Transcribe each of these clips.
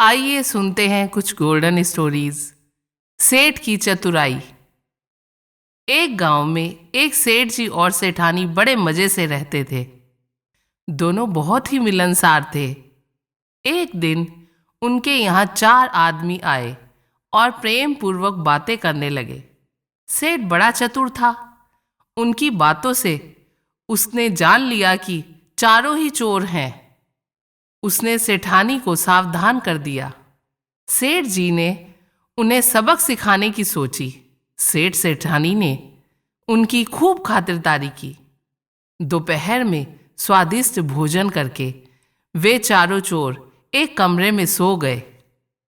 आइए सुनते हैं कुछ गोल्डन स्टोरीज। सेठ की चतुराई। एक गांव में एक सेठ जी और सेठानी बड़े मजे से रहते थे। दोनों बहुत ही मिलनसार थे। एक दिन उनके यहाँ 4 आदमी आए और प्रेम पूर्वक बातें करने लगे। सेठ बड़ा चतुर था। उनकी बातों से उसने जान लिया कि चारों ही चोर हैं। उसने सेठानी को सावधान कर दिया। सेठ जी ने उन्हें सबक सिखाने की सोची। सेठ सेठानी ने उनकी खूब खातिरदारी की। दोपहर में स्वादिष्ट भोजन करके वे चारों चोर एक कमरे में सो गए।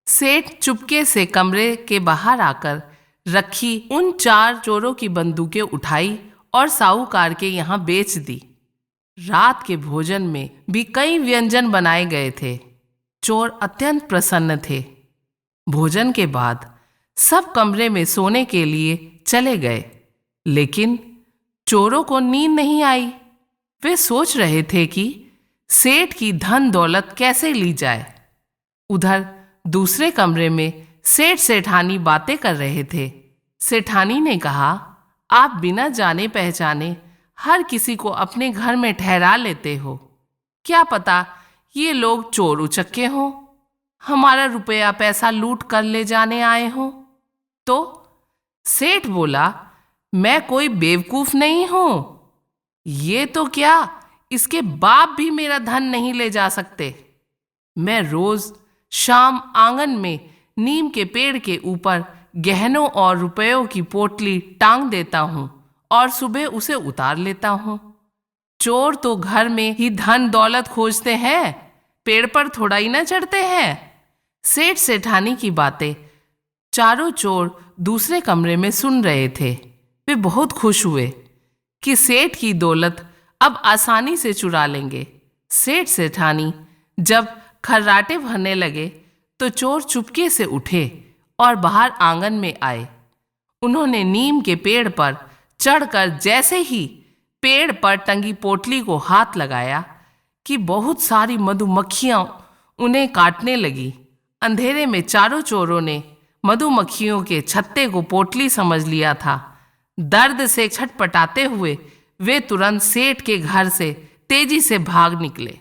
सेठ चुपके से कमरे के बाहर आकर रखी उन 4 चोरों की बंदूकें उठाई और साहूकार के यहाँ बेच दी। रात के भोजन में भी कई व्यंजन बनाए गए थे। चोर अत्यंत प्रसन्न थे। भोजन के बाद सब कमरे में सोने के लिए चले गए, लेकिन चोरों को नींद नहीं आई। वे सोच रहे थे कि सेठ की धन दौलत कैसे ली जाए। उधर दूसरे कमरे में सेठ सेठानी बातें कर रहे थे। सेठानी ने कहा, आप बिना जाने पहचाने हर किसी को अपने घर में ठहरा लेते हो। क्या पता ये लोग चोर उचक्के हों, हमारा रुपया पैसा लूट कर ले जाने आए हों। तो सेठ बोला, मैं कोई बेवकूफ नहीं हूं। ये तो क्या, इसके बाप भी मेरा धन नहीं ले जा सकते। मैं रोज शाम आंगन में नीम के पेड़ के ऊपर गहनों और रुपयों की पोटली टांग देता हूं और सुबह उसे उतार लेता हूं। चोर तो घर में ही धन दौलत खोजते हैं, पेड़ पर थोड़ा ही ना चढ़ते हैं। सेठ सेठानी की बातें चारों चोर दूसरे कमरे में सुन रहे थे। वे बहुत खुश हुए कि सेठ की दौलत अब आसानी से चुरा लेंगे। सेठ सेठानी जब खर्राटे भरने लगे तो चोर चुपके से उठे और बाहर आंगन में आए। उन्होंने नीम के पेड़ पर चढ़कर जैसे ही पेड़ पर टंगी पोटली को हाथ लगाया कि बहुत सारी मधुमक्खियां उन्हें काटने लगी। अंधेरे में चारों चोरों ने मधुमक्खियों के छत्ते को पोटली समझ लिया था। दर्द से छटपटाते हुए वे तुरंत सेठ के घर से तेजी से भाग निकले।